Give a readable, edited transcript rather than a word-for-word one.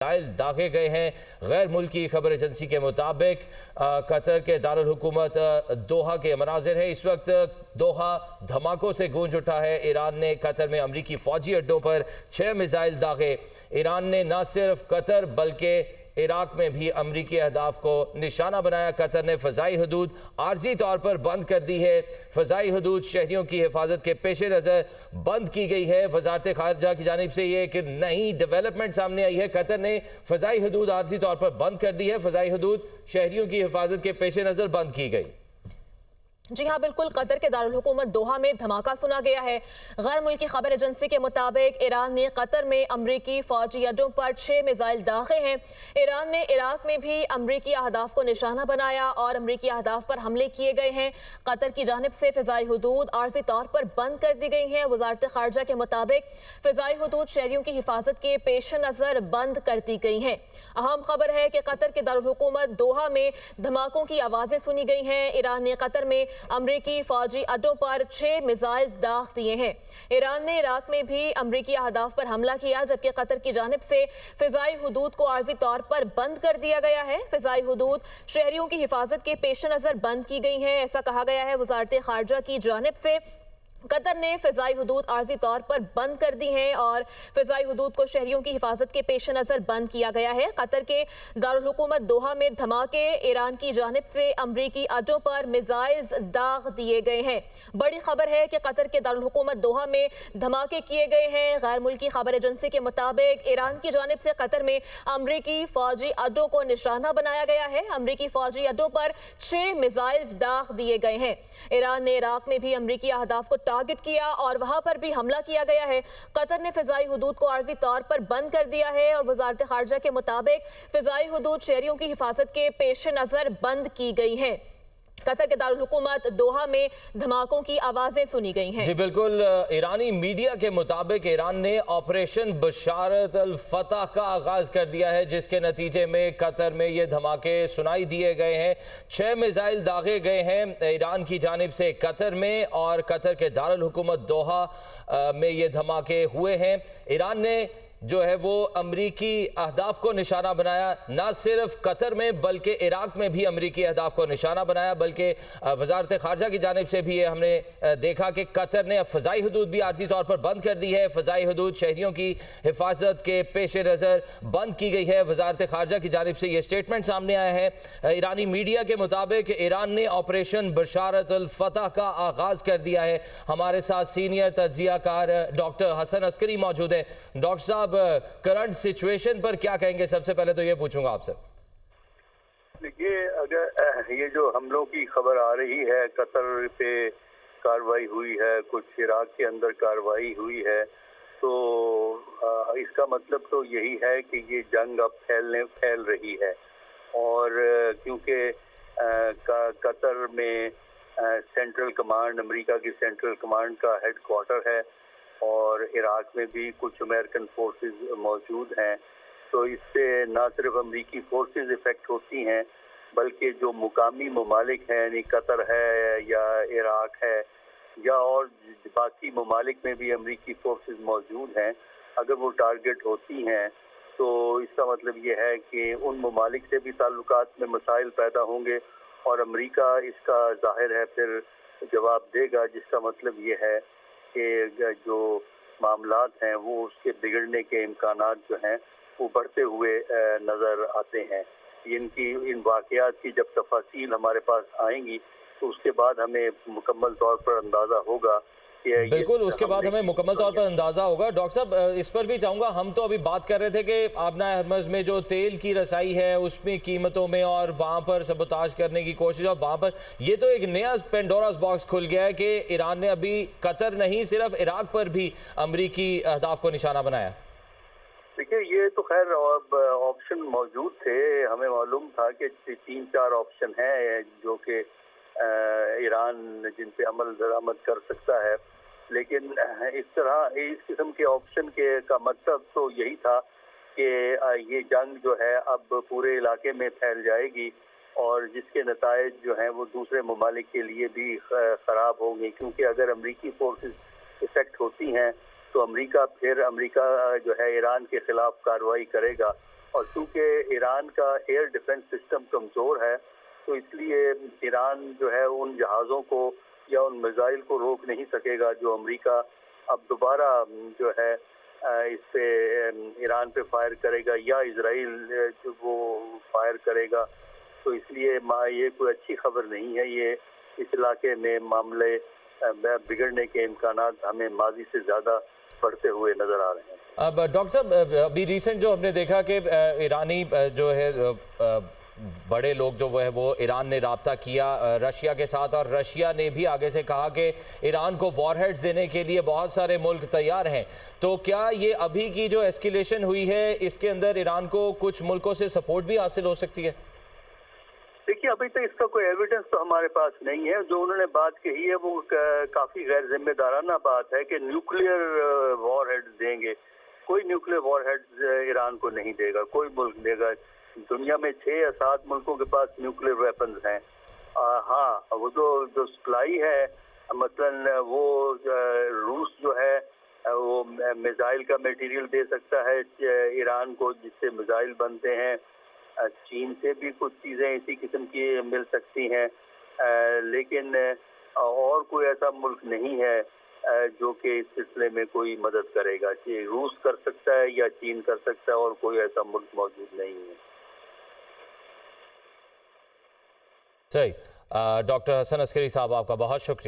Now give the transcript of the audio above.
दागे गए हैं। गैर मुल्की खबर एजेंसी के मुताबिक कतर के दारुल हुकूमत दोहा के मनाजिर है। इस वक्त दोहा धमाकों से गूंज उठा है। ईरान ने कतर में अमरीकी फौजी अड्डों पर 6 मिसाइल दागे। ईरान ने न सिर्फ कतर बल्कि इराक में भी अमरीकी अहदाफ को निशाना बनाया। कतर ने फ़ज़ाई हदूद आर्जी तौर पर बंद कर दी है। फ़ज़ाई हदूद शहरियों की हिफाजत के पेश नज़र बंद की गई है। वजारत खारजा की जानिब से ये कि नई डेवलपमेंट सामने आई है। कतर ने फ़ज़ाई हदूद आर्जी तौर पर बंद कर दी है। फ़ज़ाई हदूद शहरियों की हिफाजत के पेश नज़र बंद की गई। जी हाँ, बिल्कुल। कतर के दारुल हुकूमत दोहा में धमाका सुना गया है। गैर मुल्की खबर एजेंसी के मुताबिक ईरान ने कतर में अमरीकी फौजी अड्डों पर 6 मिसाइल दागे हैं। ईरान ने इराक में भी अमरीकी अहदाफ को निशाना बनाया और अमरीकी अहदाफ पर हमले किए गए हैं। कतर की जानिब से फ़िज़ाई हदूद आर्जी तौर पर बंद कर दी गई हैं। वजारत खारजा के मुताबिक फ़िज़ाई हदूद शहरियों की हिफाजत के पेश नज़र बंद कर दी गई हैं। अहम खबर है कि कतर के दारुल हुकूमत दोहा में धमाकों की आवाज़ें सुनी गई हैं। ईरान ने कतर में अमरीकी फौजी अड्डों पर 6 मिसाइल दाग दिए हैं। ईरान ने इराक में भी अमरीकी अहदाफ पर हमला किया, जबकि कतर की जानिब से फ़िज़ाई हदूद को आर्जी तौर पर बंद कर दिया गया है। फ़िज़ाई हदूद शहरियों की हिफाजत के पेश नज़र बंद की गई हैं, ऐसा कहा गया है वजारत खारजा की जानिब से। कतर ने फ़िज़ाई हदूद आर्जी तौर पर बंद कर दी हैं और फ़िज़ाई हदूद को शहरियों की हिफाजत के पेश नज़र बंद किया गया है। कतर के दारुल हुकूमत दोहा में धमाके, ईरान की जानिब से अमरीकी अड्डों पर मिसाइल्स दाग दिए गए हैं। बड़ी खबर है कि कतर के दारुल हुकूमत दोहा में धमाके किए गए हैं। गैर मुल्की खबर एजेंसी के मुताबिक ईरान की जानिब से कतर में अमरीकी फौजी अड्डों को निशाना बनाया गया है। अमरीकी फौजी अड्डों पर 6 मिसाइल्स दाग दिए गए हैं। ईरान ने इराक में भी अमरीकी अहदाफ को टारगेट किया और वहां पर भी हमला किया गया है। कतर ने फ़िज़ाई हदूद को आर्जी तौर पर बंद कर दिया है और वजारत खारजा के मुताबिक फ़िज़ाई हदूद शहरियों की हिफाजत के पेश नज़र बंद की गई है। कतर के दारुल हुकूमत दोहा में धमाकों की आवाजें सुनी गई हैं। जी बिल्कुल। ईरानी मीडिया के मुताबिक ईरान ने ऑपरेशन बशारत अल फतह का आगाज कर दिया है, जिसके नतीजे में कतर में ये धमाके सुनाई दिए गए हैं। 6 मिसाइल दागे गए हैं ईरान की जानिब से कतर में, और कतर के दारुल हुकूमत दोहा में ये धमाके हुए हैं। ईरान ने जो है वो अमरीकी अहदाफ को निशाना बनाया। न सिर्फ कतर में बल्कि इराक में भी अमरीकी अहदाफ को निशाना बनाया, बल्कि वजारत खारजा की जानिब से भी ये हमने देखा कि कतर ने फ़ज़ाई हदूद भी आर्जी तौर पर बंद कर दी है। फ़ज़ाई हदूद शहरियों की हिफाजत के पेश नज़र बंद की गई है। वजारत खारजा की जानिब से ये स्टेटमेंट सामने आया है। ईरानी मीडिया के मुताबिक ईरान ने ऑपरेशन बशारत अल फतह का आगाज़ कर दिया है। हमारे साथ सीनियर तज्ज़ियाकार डॉक्टर हसन अस्करी मौजूद है। डॉक्टर साहब, करंट सिचुएशन पर क्या कहेंगे? सबसे पहले तो ये पूछूंगा आपसे। देखिए, अगर ये जो हमलों की खबर आ रही है, कतर पे कार्रवाई हुई है, कुछ इराक के अंदर कार्रवाई हुई है, तो इसका मतलब तो यही है कि ये जंग अब फैल रही है। और क्योंकि कतर में सेंट्रल कमांड, अमेरिका की सेंट्रल कमांड का हेडक्वार्टर है और इराक में भी कुछ अमेरिकन फोर्सेस मौजूद हैं, तो इससे ना सिर्फ अमेरिकी फोर्सेस इफेक्ट होती हैं, बल्कि जो मुकामी ममालिक हैं, यानी कतर है या इराक है या और बाकी ममालिक में भी अमेरिकी फोर्सेस मौजूद हैं, अगर वो टारगेट होती हैं तो इसका मतलब ये है कि उन ममालिक से भी ताल्लुकात में मसाइल पैदा होंगे और अमेरिका इसका जाहिर है फिर जवाब देगा, जिसका मतलब ये है कि जो मामलात हैं वो उसके बिगड़ने के इम्कानात जो हैं वो बढ़ते हुए नज़र आते हैं। इन वाक़यात की जब तफासील हमारे पास आएंगी तो उसके बाद हमें मुकम्मल तौर पर अंदाज़ा होगा कि बिल्कुल, उसके बाद हमें मुकम्मल तौर पर अंदाज़ा होगा। डॉक्टर साहब, इस पर भी चाहूँगा, हम तो अभी बात कर रहे थे कि आबना हरमज़ में जो तेल की रसाई है उसमें कीमतों में और वहाँ पर सबोताज करने की कोशिश, और वहाँ पर ये तो एक नया पेंडोरास बॉक्स खुल गया है कि ईरान ने अभी कतर नहीं सिर्फ इराक पर भी अमरीकी अहदाफ को निशाना बनाया। देखिए, ये तो खैर ऑप्शन मौजूद थे, हमें मालूम था कि 3-4 ऑप्शन हैं जो कि ईरान जिन पे अमल दरामद कर सकता है, लेकिन इस किस्म के ऑप्शन का मतलब तो यही था कि ये जंग जो है अब पूरे इलाके में फैल जाएगी और जिसके नतायज जो हैं वो दूसरे ममालिक के लिए भी ख़राब होंगे, क्योंकि अगर अमरीकी फोर्सेस इफेक्ट होती हैं तो अमरीका जो है ईरान के खिलाफ कार्रवाई करेगा और चूंकि ईरान का एयर डिफेंस सिस्टम कमज़ोर है तो इसलिए ईरान जो है उन जहाज़ों को या उन मिसाइल को रोक नहीं सकेगा जो अमेरिका अब दोबारा जो है इस पे ईरान पे फायर करेगा या इजराइल जो वो फायर करेगा। तो इसलिए ये कोई अच्छी खबर नहीं है। ये इस इलाके में मामले बिगड़ने के इम्कानात हमें माजी से ज़्यादा बढ़ते हुए नज़र आ रहे हैं। अब डॉक्टर साहब, अभी रिसेंट जो हमने देखा कि ईरानी जो है बड़े लोग जो वो ईरान ने राब्ता किया रशिया के साथ, और रशिया ने भी आगे से कहा कि ईरान को वॉरहेड्स देने के लिए बहुत सारे मुल्क तैयार हैं। तो क्या ये अभी की जो एस्केलेशन हुई है इसके अंदर ईरान को कुछ मुल्कों से सपोर्ट भी हासिल हो सकती है? देखिए, अभी तक इसका कोई एविडेंस तो हमारे पास नहीं है। जो उन्होंने बात कही है वो काफ़ी गैर जिम्मेदाराना बात है कि न्यूक्लियर वॉरहेड्स देंगे। कोई न्यूक्लियर वॉरहेड्स ईरान को नहीं देगा, कोई मुल्क देगा। दुनिया में 6 या 7 मुल्कों के पास न्यूक्लियर वेपन्स हैं। हाँ, वो जो सप्लाई है, मसलन वो रूस जो है वो मिसाइल का मटेरियल दे सकता है ईरान को जिससे मिसाइल बनते हैं। चीन से भी कुछ चीज़ें इसी किस्म की मिल सकती हैं, लेकिन और कोई ऐसा मुल्क नहीं है जो कि इस सिलसिले में कोई मदद करेगा। कि रूस कर सकता है या चीन कर सकता है, और कोई ऐसा मुल्क मौजूद नहीं है। सही। डॉक्टर हसन अस्करी साहब, आपका बहुत शुक्रिया।